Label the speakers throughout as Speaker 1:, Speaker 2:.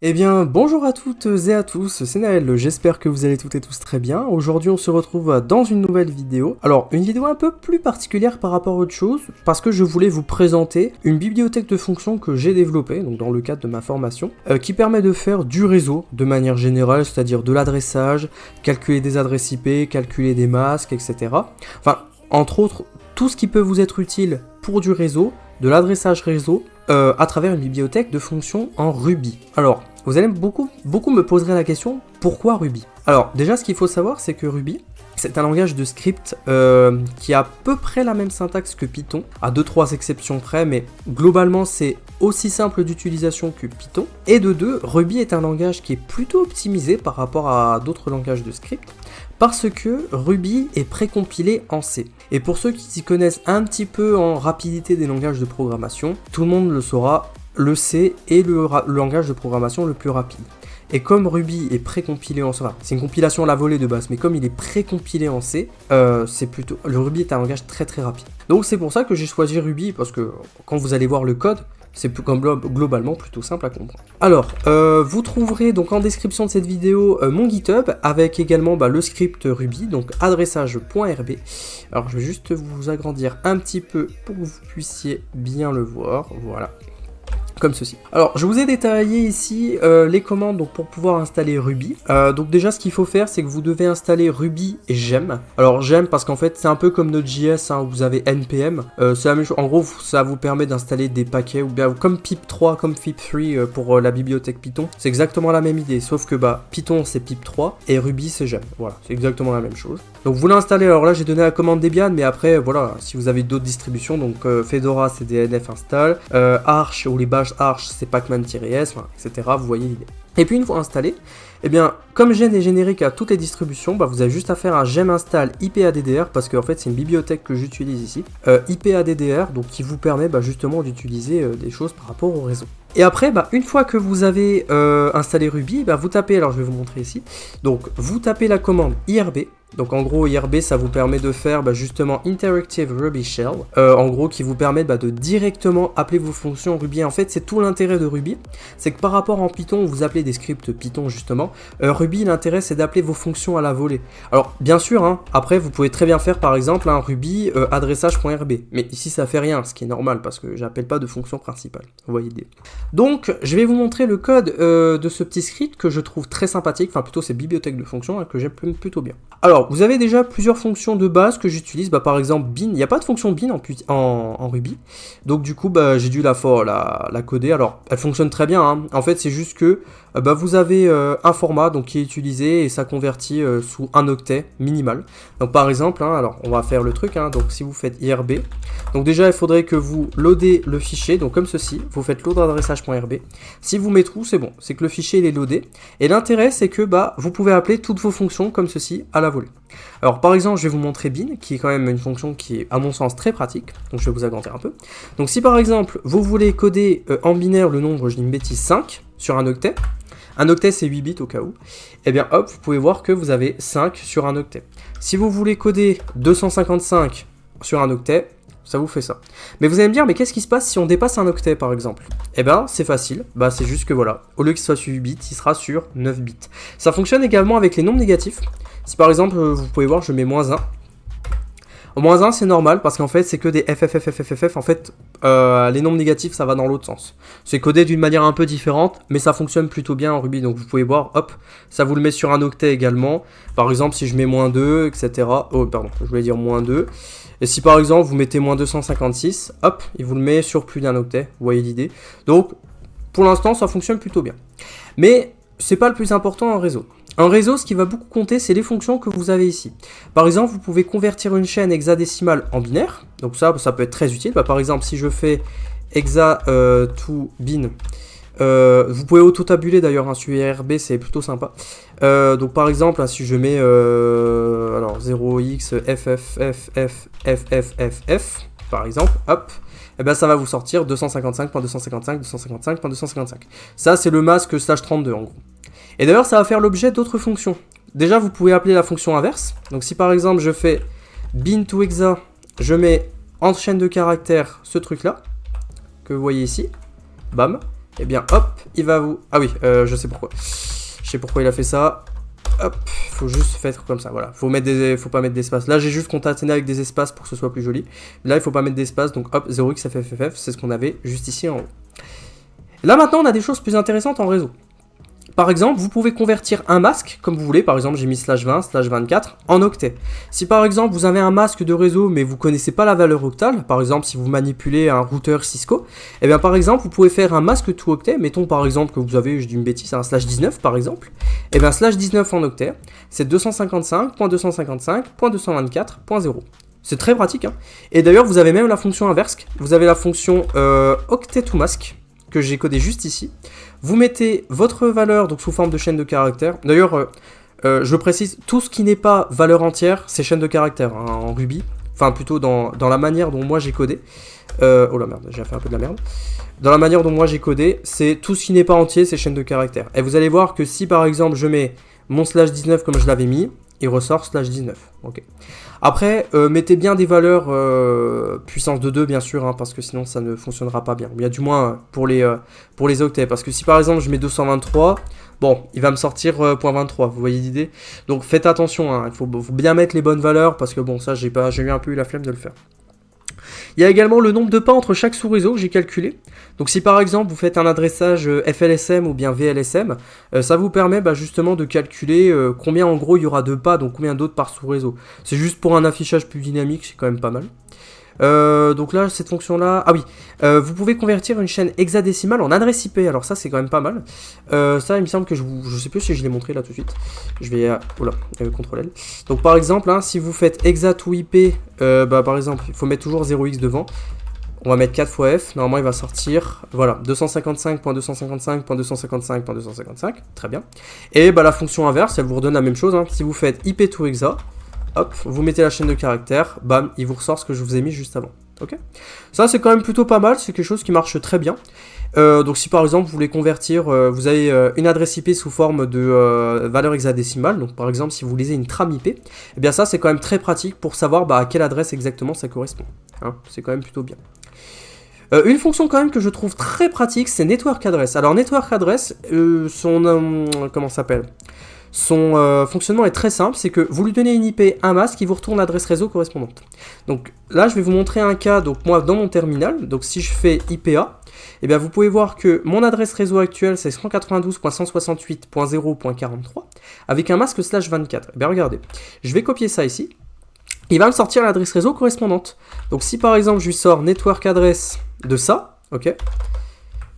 Speaker 1: Eh bien, bonjour à toutes et à tous, c'est Naël, j'espère que vous allez toutes et tous très bien. Aujourd'hui, on se retrouve dans une nouvelle vidéo. Alors, une vidéo un peu plus particulière par rapport à autre chose, parce que je voulais vous présenter une bibliothèque de fonctions que j'ai développée, donc dans le cadre de ma formation, qui permet de faire du réseau de manière générale, c'est-à-dire de l'adressage, calculer des adresses IP, calculer des masques, etc. Enfin, entre autres, tout ce qui peut vous être utile pour du réseau, de l'adressage réseau, à travers une bibliothèque de fonctions en Ruby. Alors, vous allez beaucoup me poserez la question, pourquoi Ruby? Alors, déjà, ce qu'il faut savoir, c'est que Ruby, c'est un langage de script qui a à peu près la même syntaxe que Python, à 2-3 exceptions près, mais globalement, c'est aussi simple d'utilisation que Python. Et de deux, Ruby est un langage qui est plutôt optimisé par rapport à d'autres langages de script, parce que Ruby est précompilé en C. Et pour ceux qui s'y connaissent un petit peu en rapidité des langages de programmation, tout le monde le saura, le C est le langage de programmation le plus rapide. Et comme Ruby est précompilé en C, enfin, c'est une compilation à la volée de base, mais comme il est précompilé en C, le Ruby est un langage très très rapide. Donc c'est pour ça que j'ai choisi Ruby, parce que quand vous allez voir le code, c'est globalement plutôt simple à comprendre. Alors, vous trouverez donc en description de cette vidéo mon GitHub, avec également le script Ruby, donc adressage.rb. Alors je vais juste vous agrandir un petit peu pour que vous puissiez bien le voir, voilà. Comme ceci. Alors, je vous ai détaillé ici les commandes donc, pour pouvoir installer Ruby. Donc déjà, ce qu'il faut faire, c'est que vous devez installer Ruby et Gem. Alors, Gem, parce qu'en fait, c'est un peu comme Node.js, hein, où vous avez NPM. C'est la même chose. En gros, ça vous permet d'installer des paquets, ou bien comme pip3, comme pip3 pour la bibliothèque Python. C'est exactement la même idée, sauf que Python, c'est pip3, et Ruby, c'est Gem. Voilà, c'est exactement la même chose. Donc, vous l'installez. Alors là, j'ai donné la commande Debian, mais après, voilà, si vous avez d'autres distributions, donc Fedora, c'est DNF install, Arch, ou les bash Arch, c'est pacman-s, etc. Vous voyez l'idée. Et puis une fois installé, eh bien, comme Gen est générique à toutes les distributions, vous avez juste à faire un gem install ipaddr, parce qu'en fait c'est une bibliothèque que j'utilise ici, ipaddr, donc qui vous permet justement d'utiliser des choses par rapport au réseau. Et après, une fois que vous avez installé Ruby, vous tapez, alors je vais vous montrer ici, donc vous tapez la commande IRB. Donc en gros, IRB, ça vous permet de faire justement Interactive Ruby Shell, en gros qui vous permet de directement appeler vos fonctions Ruby. En fait, c'est tout l'intérêt de Ruby, c'est que par rapport en Python, où vous appelez des scripts Python justement, Ruby, l'intérêt c'est d'appeler vos fonctions à la volée. Alors bien sûr, hein, après vous pouvez très bien faire par exemple un Ruby adressage.rb, mais ici ça fait rien, ce qui est normal parce que j'appelle pas de fonction principale, vous voyez l'idée. Donc je vais vous montrer le code de ce petit script que je trouve très sympathique, enfin plutôt ces bibliothèques de fonctions que j'aime plutôt bien. Alors, vous avez déjà plusieurs fonctions de base que j'utilise, par exemple bin, il n'y a pas de fonction bin en Ruby, donc du coup j'ai dû la coder. Alors elle fonctionne très bien, hein. En fait c'est juste que vous avez un format donc, qui est utilisé et ça convertit sous un octet minimal. Donc par exemple, hein, alors on va faire le truc, hein, donc si vous faites IRB, donc déjà il faudrait que vous loadez le fichier, donc comme ceci, vous faites load adressage.rb, si vous mettez true c'est bon, c'est que le fichier il est loadé, et l'intérêt c'est que vous pouvez appeler toutes vos fonctions comme ceci à la volée. Alors par exemple je vais vous montrer bin, qui est quand même une fonction qui est à mon sens très pratique, donc je vais vous agrandir un peu. Donc si par exemple vous voulez coder en binaire le nombre, je dis une bêtise, 5 sur un octet c'est 8 bits au cas où, et bien hop, vous pouvez voir que vous avez 5 sur un octet. Si vous voulez coder 255 sur un octet, ça vous fait ça. Mais vous allez me dire, mais qu'est-ce qui se passe si on dépasse un octet par exemple? Eh ben c'est facile, c'est juste que voilà, au lieu qu'il soit sur 8 bits, il sera sur 9 bits. Ça fonctionne également avec les nombres négatifs. Si par exemple, vous pouvez voir, je mets -1. Moins 1 c'est normal parce qu'en fait c'est que des FFFFFF, en fait les nombres négatifs ça va dans l'autre sens. C'est codé d'une manière un peu différente mais ça fonctionne plutôt bien en Ruby, donc vous pouvez voir, hop, ça vous le met sur un octet également. Par exemple si je mets -2, etc. Oh pardon, je voulais dire -2. Et si par exemple vous mettez -256, hop, il vous le met sur plus d'un octet, vous voyez l'idée. Donc pour l'instant ça fonctionne plutôt bien. Mais c'est pas le plus important en réseau. En réseau, ce qui va beaucoup compter, c'est les fonctions que vous avez ici. Par exemple, vous pouvez convertir une chaîne hexadécimale en binaire. Donc ça peut être très utile. Par exemple, si je fais hexa to bin, vous pouvez auto-tabuler d'ailleurs, hein, sur IRB, c'est plutôt sympa. Donc par exemple, si je mets 0x FFFFFFF, par exemple, hop, ça va vous sortir 255.255.255.255. Ça, c'est le masque /32 en gros. Et d'ailleurs, ça va faire l'objet d'autres fonctions. Déjà, vous pouvez appeler la fonction inverse. Donc si par exemple, je fais bin to hexa, je mets entre chaîne de caractères ce truc-là, que vous voyez ici, bam. eh bien hop, il va vous... Ah oui, je sais pourquoi. Je sais pourquoi il a fait ça. Hop, faut juste faire comme ça, voilà. Faut pas mettre d'espace. Là, j'ai juste concaténé avec des espaces pour que ce soit plus joli. Là, il faut pas mettre d'espace, donc hop, 0xFFF, c'est ce qu'on avait juste ici en haut. Là, maintenant, on a des choses plus intéressantes en réseau. Par exemple, vous pouvez convertir un masque, comme vous voulez, par exemple j'ai mis /20, /24, en octet. Si par exemple vous avez un masque de réseau mais vous connaissez pas la valeur octale, par exemple si vous manipulez un routeur Cisco, et bien par exemple vous pouvez faire un masque tout octet, mettons par exemple que vous avez, je dis une bêtise, un /19 par exemple, et bien /19 en octet, c'est 255.255.224.0. C'est très pratique, hein. Et d'ailleurs vous avez même la fonction inverse, vous avez la fonction octet to mask, que j'ai codé juste ici. Vous mettez votre valeur donc sous forme de chaîne de caractères. D'ailleurs, je précise, tout ce qui n'est pas valeur entière, c'est chaîne de caractères hein, en Ruby. Enfin, plutôt dans la manière dont moi j'ai codé. Oh la merde, j'ai fait un peu de la merde. Dans la manière dont moi j'ai codé, c'est tout ce qui n'est pas entier, c'est chaîne de caractères. Et vous allez voir que si par exemple je mets mon /19 comme je l'avais mis, il ressort /19. Ok. Après, mettez bien des valeurs puissance de 2 bien sûr, hein, parce que sinon ça ne fonctionnera pas bien. Bien du moins pour les octets, parce que si par exemple je mets 223, bon, il va me sortir .23, vous voyez l'idée. Donc faites attention, hein, il faut bien mettre les bonnes valeurs, parce que bon, ça j'ai eu un peu eu la flemme de le faire. Il y a également le nombre de pas entre chaque sous-réseau que j'ai calculé. Donc si par exemple vous faites un adressage FLSM ou bien VLSM, ça vous permet justement de calculer combien en gros il y aura de pas, donc combien d'autres par sous-réseau. C'est juste pour un affichage plus dynamique, c'est quand même pas mal. Donc là, cette fonction-là... Ah oui, vous pouvez convertir une chaîne hexadécimale en adresse IP. Alors ça, c'est quand même pas mal. Ça, il me semble que je sais plus si je l'ai montré là tout de suite. Je vais... Oula, CTRL L. Donc par exemple, hein, si vous faites hexa to IP, par exemple, il faut mettre toujours 0x devant. On va mettre 4 fois F. Normalement, il va sortir... Voilà, 255.255.255.255. Très bien. Et la fonction inverse, elle vous redonne la même chose. Hein. Si vous faites IP to hexa... Hop, vous mettez la chaîne de caractères, bam, il vous ressort ce que je vous ai mis juste avant. Ok. Ça, c'est quand même plutôt pas mal, c'est quelque chose qui marche très bien. Donc si par exemple vous voulez convertir, vous avez une adresse IP sous forme de valeur hexadécimale, donc par exemple si vous lisez une trame IP, eh bien ça c'est quand même très pratique pour savoir à quelle adresse exactement ça correspond. Hein, c'est quand même plutôt bien. Une fonction quand même que je trouve très pratique, c'est network address. Alors network address, comment ça s'appelle ? Son fonctionnement est très simple, c'est que vous lui donnez une IP, un masque, il vous retourne l'adresse réseau correspondante. Donc là, je vais vous montrer un cas, donc moi dans mon terminal, donc si je fais IPA, eh bien vous pouvez voir que mon adresse réseau actuelle c'est 192.168.0.43 avec un masque /24. Eh bien regardez, je vais copier ça ici, il va me sortir l'adresse réseau correspondante. Donc si par exemple je lui sors network address de ça, ok,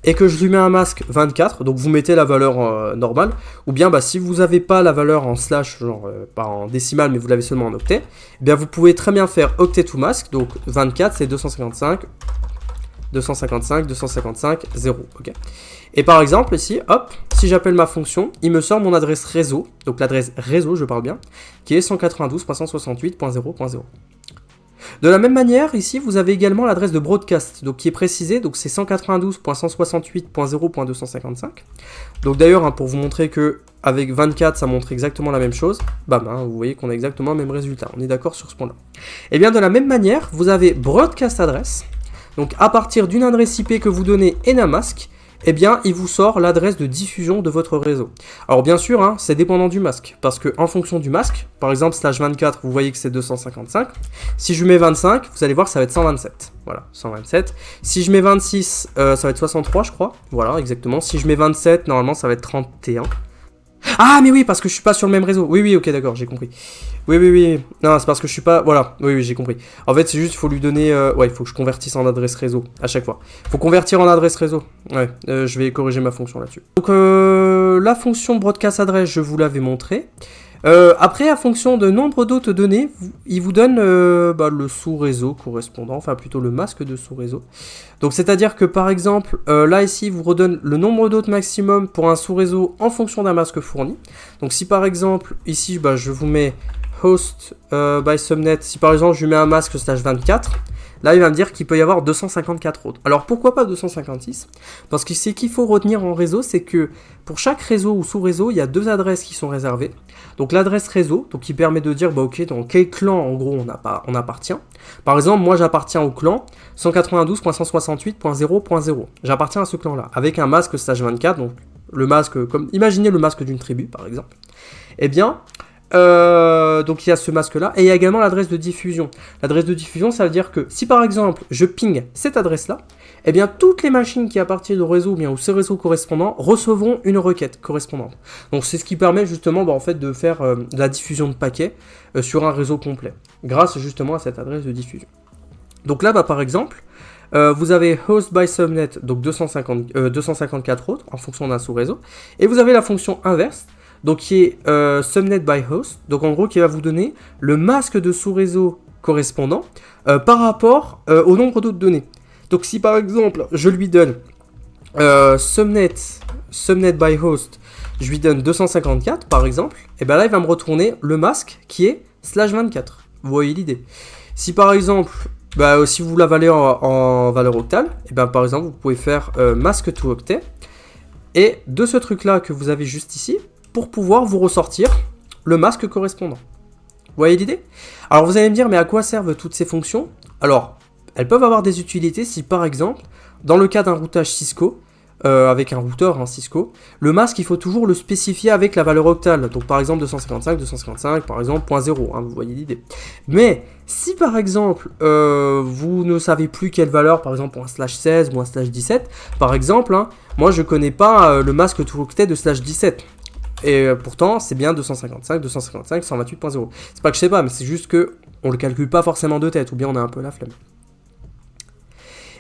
Speaker 1: et que je lui mets un masque 24, donc vous mettez la valeur normale, ou bien si vous n'avez pas la valeur en slash, genre pas en décimale, mais vous l'avez seulement en octet, eh bien vous pouvez très bien faire octet to mask, donc 24 c'est 255, 0, ok. Et par exemple ici, hop, si j'appelle ma fonction, il me sort mon adresse réseau, donc l'adresse réseau, je parle bien, qui est 192.168.0.0. De la même manière, ici, vous avez également l'adresse de broadcast, donc qui est précisée, donc c'est 192.168.0.255. Donc d'ailleurs, hein, pour vous montrer que avec 24, ça montre exactement la même chose, bam, hein, vous voyez qu'on a exactement le même résultat, on est d'accord sur ce point-là. Et bien de la même manière, vous avez broadcast address, donc à partir d'une adresse IP que vous donnez et d'un masque, eh bien, il vous sort l'adresse de diffusion de votre réseau. Alors bien sûr, hein, c'est dépendant du masque, parce que en fonction du masque, par exemple /24, vous voyez que c'est 255. Si je mets 25, vous allez voir que ça va être 127. Voilà, 127. Si je mets 26, ça va être 63, je crois. Voilà, exactement. Si je mets 27, normalement, ça va être 31. Ah, mais oui, parce que je suis pas sur le même réseau. Oui, ok, d'accord, j'ai compris. Oui. Non, c'est parce que je suis pas... Voilà, oui, j'ai compris. En fait, c'est juste, il faut lui donner... Ouais, il faut que je convertisse en adresse réseau, à chaque fois. Il faut convertir en adresse réseau. Ouais, je vais corriger ma fonction là-dessus. Donc, la fonction broadcast address, je vous l'avais montré. Après, à fonction de nombre d'autres données, il vous donne le sous-réseau correspondant, enfin plutôt le masque de sous-réseau. Donc c'est-à-dire que par exemple, là ici, il vous redonne le nombre d'autres maximum pour un sous-réseau en fonction d'un masque fourni. Donc si par exemple, ici, je vous mets host by subnet, si par exemple je lui mets un masque /24, là il va me dire qu'il peut y avoir 254 autres. Alors pourquoi pas 256? Parce que ce qu'il faut retenir en réseau, c'est que pour chaque réseau ou sous-réseau, il y a deux adresses qui sont réservées. Donc l'adresse réseau, donc qui permet de dire, bah ok, dans quel clan en gros on appartient. Par exemple, moi j'appartiens au clan 192.168.0.0. J'appartiens à ce clan-là, avec un masque stage 24, donc le masque, comme imaginez le masque d'une tribu par exemple. Eh bien, donc il y a ce masque-là, et il y a également l'adresse de diffusion. L'adresse de diffusion, ça veut dire que si par exemple je ping cette adresse-là, eh bien toutes les machines qui appartiennent au réseau, ou bien au réseau correspondant, recevront une requête correspondante. Donc c'est ce qui permet justement en fait, de faire de la diffusion de paquets sur un réseau complet, grâce justement à cette adresse de diffusion. Donc là, par exemple, vous avez host by subnet, donc 254 autres, en fonction d'un sous-réseau, et vous avez la fonction inverse, donc qui est subnet by host, donc en gros qui va vous donner le masque de sous-réseau correspondant par rapport au nombre d'autres données. Donc si par exemple je lui donne subnet by host, je lui donne 254 par exemple, et bien là il va me retourner le masque qui est /24. Vous voyez l'idée. Si par exemple, si vous la valez en valeur octale, et bien par exemple vous pouvez faire masque to octet, et de ce truc là que vous avez juste ici, pour pouvoir vous ressortir le masque correspondant. Vous voyez l'idée? Alors vous allez me dire, mais à quoi servent toutes ces fonctions? Alors, elles peuvent avoir des utilités si par exemple, dans le cas d'un routage Cisco, avec un routeur Cisco, le masque il faut toujours le spécifier avec la valeur octale, donc par exemple 255 par exemple 0.0, vous voyez l'idée. Mais si par exemple vous ne savez plus quelle valeur, par exemple pour un /16 ou un /17, par exemple, moi je connais pas le masque tout octet de /17. Et pourtant, c'est bien 128.0. C'est pas que je sais pas, mais c'est juste que on le calcule pas forcément de tête, ou bien on a un peu la flemme.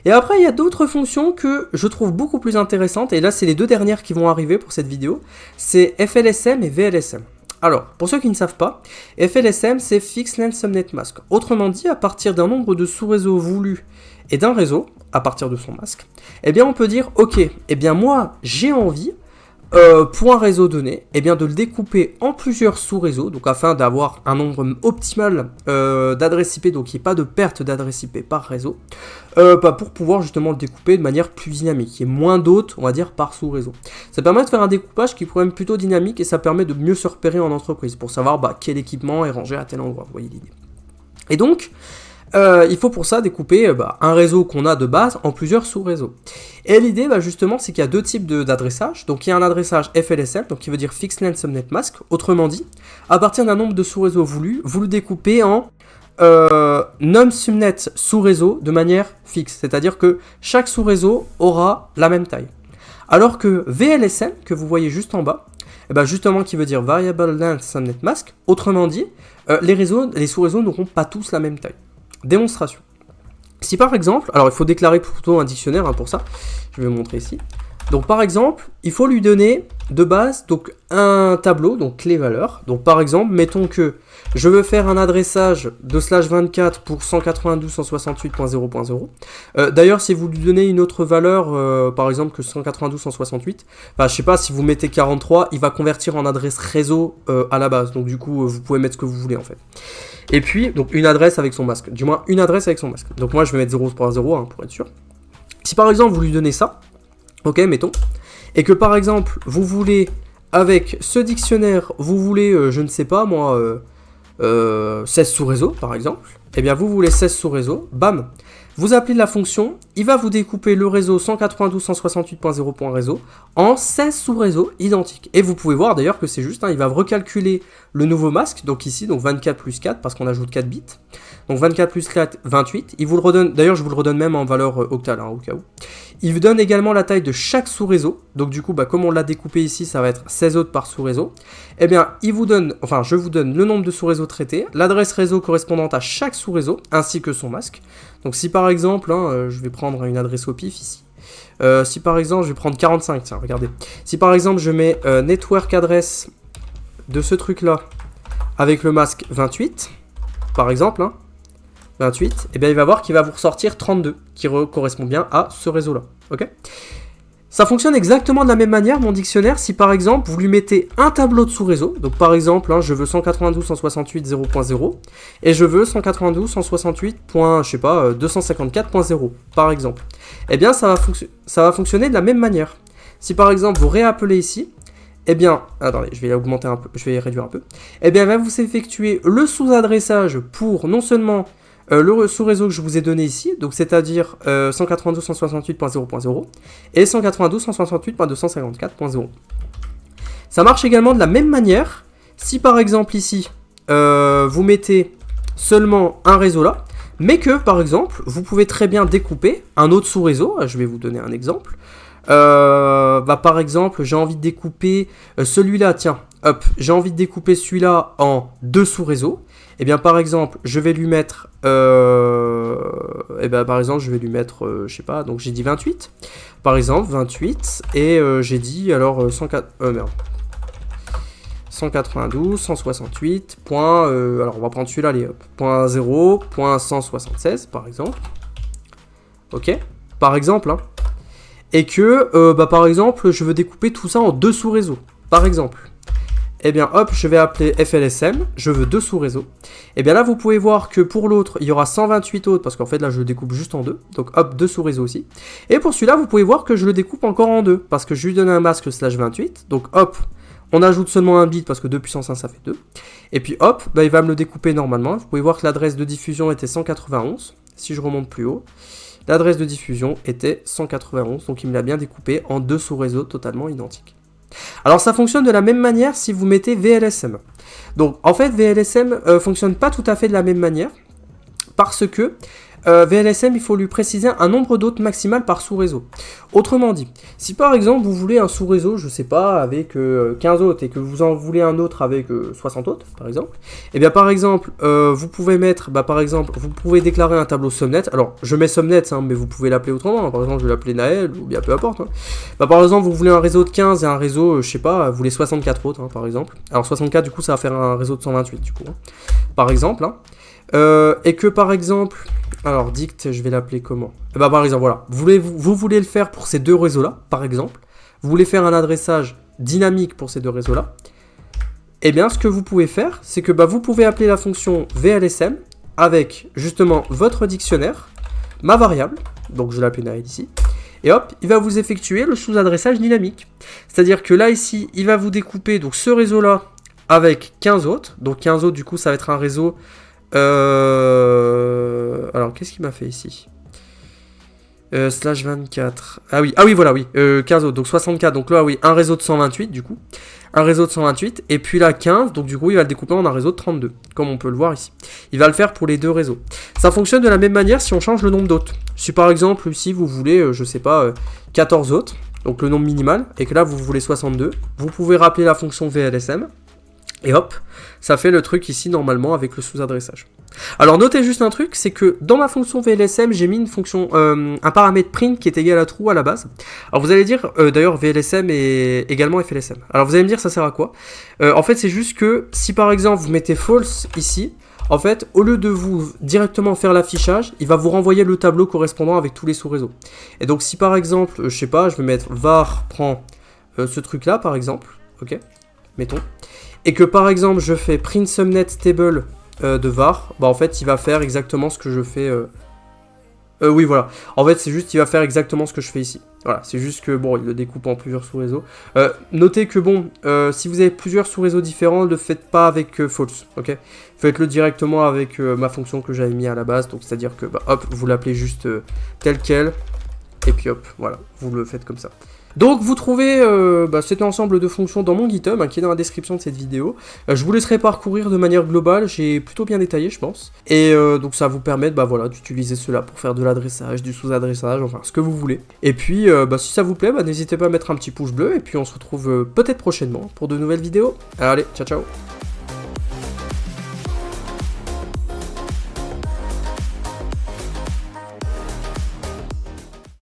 Speaker 1: Et après, il y a d'autres fonctions que je trouve beaucoup plus intéressantes, et là, c'est les deux dernières qui vont arriver pour cette vidéo. C'est FLSM et VLSM. Alors, pour ceux qui ne savent pas, FLSM, c'est Fixed Length Subnet Mask. Autrement dit, à partir d'un nombre de sous-réseaux voulus et d'un réseau, à partir de son masque, eh bien, on peut dire, ok, eh bien, moi, j'ai envie, pour un réseau donné, eh bien de le découper en plusieurs sous-réseaux, donc afin d'avoir un nombre optimal d'adresses IP, donc il n'y ait pas de perte d'adresses IP par réseau, pour pouvoir justement le découper de manière plus dynamique, il y ait moins d'hôtes, on va dire, par sous-réseau. Ça permet de faire un découpage qui est quand même plutôt dynamique, et ça permet de mieux se repérer en entreprise, pour savoir quel équipement est rangé à tel endroit, vous voyez l'idée. Et donc, il faut pour ça découper un réseau qu'on a de base en plusieurs sous-réseaux. Et l'idée justement c'est qu'il y a deux types d'adressage. Donc il y a un adressage FLSM, donc qui veut dire Fixed Length Subnet Mask. Autrement dit, à partir d'un nombre de sous-réseaux voulus, vous le découpez en non-subnet sous-réseau de manière fixe. C'est-à-dire que chaque sous-réseau aura la même taille. Alors que VLSM, que vous voyez juste en bas, justement qui veut dire Variable Length Subnet Mask, autrement dit, les sous-réseaux n'auront pas tous la même taille. Démonstration. Si par exemple, alors il faut déclarer plutôt un dictionnaire pour ça, je vais vous montrer ici. Donc par exemple, il faut lui donner de base donc un tableau, donc clé-valeur. Donc par exemple, mettons que je veux faire un adressage de /24 pour 192.168.0.0. D'ailleurs, si vous lui donnez une autre valeur, par exemple que 192.168, je sais pas, si vous mettez 43, il va convertir en adresse réseau à la base. Donc du coup, vous pouvez mettre ce que vous voulez en fait. Et puis, donc une adresse avec son masque. Du moins, une adresse avec son masque. Donc moi, je vais mettre 0.0 pour être sûr. Si par exemple, vous lui donnez ça, ok, mettons, et que par exemple, vous voulez, avec ce dictionnaire, vous voulez, je ne sais pas, moi, 16 sous-réseaux, par exemple, eh bien, vous voulez 16 sous-réseaux, bam, vous appelez la fonction, il va vous découper le réseau 192.168.0.réseau en 16 sous-réseaux identiques. Et vous pouvez voir d'ailleurs que c'est juste, il va recalculer le nouveau masque, donc ici, donc 24 plus 4, parce qu'on ajoute 4 bits. Donc 24 plus 4, 28. Il vous le redonne, d'ailleurs je vous le redonne même en valeur octale, au cas où. Il vous donne également la taille de chaque sous-réseau. Donc du coup, comme on l'a découpé ici, ça va être 16 autres par sous-réseau. Eh bien, je vous donne le nombre de sous-réseaux traités, l'adresse réseau correspondante à chaque sous-réseau, ainsi que son masque. Donc si par exemple, je vais prendre une adresse au pif ici. Si par exemple, je vais prendre 45, tiens, regardez. Si par exemple, je mets network adresse de ce truc-là avec le masque 28, par exemple, 28, et bien il va voir qu'il va vous ressortir 32, qui correspond bien à ce réseau-là. Ok ? Ça fonctionne exactement de la même manière, mon dictionnaire, si par exemple, vous lui mettez un tableau de sous-réseau, donc par exemple, hein, je veux 192.168.0.0, et je veux 192.168.254.0, par exemple. Eh bien, ça va fonctionner de la même manière. Si par exemple, vous réappelez ici, eh bien, attendez, je vais augmenter un peu, je vais réduire un peu, eh bien, il va vous effectuer le sous-adressage pour non seulement le sous-réseau que je vous ai donné ici, donc c'est-à-dire 192.168.0.0 et 192.168.254.0. Ça marche également de la même manière, si par exemple ici, vous mettez seulement un réseau là, mais que par exemple, vous pouvez très bien découper un autre sous-réseau, je vais vous donner un exemple. Par exemple, j'ai envie de découper celui-là, tiens, hop, j'ai envie de découper celui-là en deux sous-réseaux. Et bien par exemple, je vais lui mettre, je sais pas, donc j'ai dit 28, par exemple, 28, et j'ai dit alors 192, 168, alors on va prendre celui-là, allez, hop, point 0, point 176, par exemple, ok, par exemple, hein, et que, par exemple, je veux découper tout ça en deux sous-réseaux, par exemple. Eh bien hop, je vais appeler FLSM, je veux deux sous-réseaux. Et bien là, vous pouvez voir que pour l'autre, il y aura 128 autres, parce qu'en fait là, je le découpe juste en deux. Donc hop, deux sous-réseaux aussi. Et pour celui-là, vous pouvez voir que je le découpe encore en deux, parce que je lui donne un masque /28. Donc hop, on ajoute seulement un bit, parce que 2 puissance 1, ça fait 2. Et puis hop, bah, il va me le découper normalement. Vous pouvez voir que l'adresse de diffusion était 191, si je remonte plus haut. L'adresse de diffusion était 191, donc il me l'a bien découpé en deux sous-réseaux totalement identiques. Alors ça fonctionne de la même manière si vous mettez VLSM. Donc en fait VLSM fonctionne pas tout à fait de la même manière parce que VLSM il faut lui préciser un nombre d'hôtes maximal par sous-réseau. Autrement dit, si par exemple vous voulez un sous-réseau, je sais pas, avec 15 hôtes et que vous en voulez un autre avec 60 hôtes par exemple, et bien par exemple vous pouvez mettre, par exemple vous pouvez déclarer un tableau subnet. Alors je mets subnet hein, mais vous pouvez l'appeler autrement, hein. Par exemple je vais l'appeler Naël ou bien peu importe. Hein. Par exemple vous voulez un réseau de 15 et un réseau, je sais pas, vous voulez 64 hôtes hein, par exemple. Alors 64 du coup ça va faire un réseau de 128 du coup, hein, par exemple. Hein. Et que par exemple, alors dict, je vais l'appeler comment? Par exemple, voilà, vous voulez le faire pour ces deux réseaux-là, par exemple, vous voulez faire un adressage dynamique pour ces deux réseaux-là, et bien ce que vous pouvez faire, c'est que vous pouvez appeler la fonction VLSM avec justement votre dictionnaire, ma variable, donc je l'appelle Naël ici, et hop, il va vous effectuer le sous-adressage dynamique. C'est-à-dire que là, ici, il va vous découper donc ce réseau-là avec 15 autres, donc 15 autres, du coup, ça va être un réseau... Alors, qu'est-ce qu'il m'a fait ici /24. Ah oui, voilà, oui. 15 autres, donc 64. Donc là, oui, un réseau de 128, du coup. Un réseau de 128. Et puis là, 15. Donc du coup, il va le découper en un réseau de 32. Comme on peut le voir ici. Il va le faire pour les deux réseaux. Ça fonctionne de la même manière si on change le nombre d'hôtes. Si par exemple, ici, vous voulez, je sais pas, 14 hôtes. Donc le nombre minimal. Et que là, vous voulez 62. Vous pouvez rappeler la fonction VLSM. Et hop, ça fait le truc ici normalement avec le sous-adressage. Alors notez juste un truc, c'est que dans ma fonction VLSM, j'ai mis une fonction, un paramètre print qui est égal à true à la base. Alors vous allez dire, d'ailleurs VLSM est également FLSM. Alors vous allez me dire ça sert à quoi? En fait c'est juste que si par exemple vous mettez false ici, en fait au lieu de vous directement faire l'affichage, il va vous renvoyer le tableau correspondant avec tous les sous-réseaux. Et donc si par exemple, je sais pas, je vais mettre var prend ce truc là par exemple, ok, mettons. Et que par exemple je fais print subnet table de var, en fait il va faire exactement ce que je fais. Oui voilà, en fait c'est juste il va faire exactement ce que je fais ici. Voilà, c'est juste que bon il le découpe en plusieurs sous-réseaux. Notez que bon, si vous avez plusieurs sous-réseaux différents, ne le faites pas avec false, ok. Faites-le directement avec ma fonction que j'avais mis à la base, donc c'est-à-dire que hop, vous l'appelez juste tel quel, et puis hop, voilà, vous le faites comme ça. Donc vous trouvez cet ensemble de fonctions dans mon GitHub qui est dans la description de cette vidéo. Je vous laisserai parcourir de manière globale, j'ai plutôt bien détaillé je pense. Et donc ça va vous permettre voilà, d'utiliser cela pour faire de l'adressage, du sous-adressage, enfin ce que vous voulez. Et puis si ça vous plaît, n'hésitez pas à mettre un petit pouce bleu et puis on se retrouve peut-être prochainement pour de nouvelles vidéos. Allez, ciao ciao.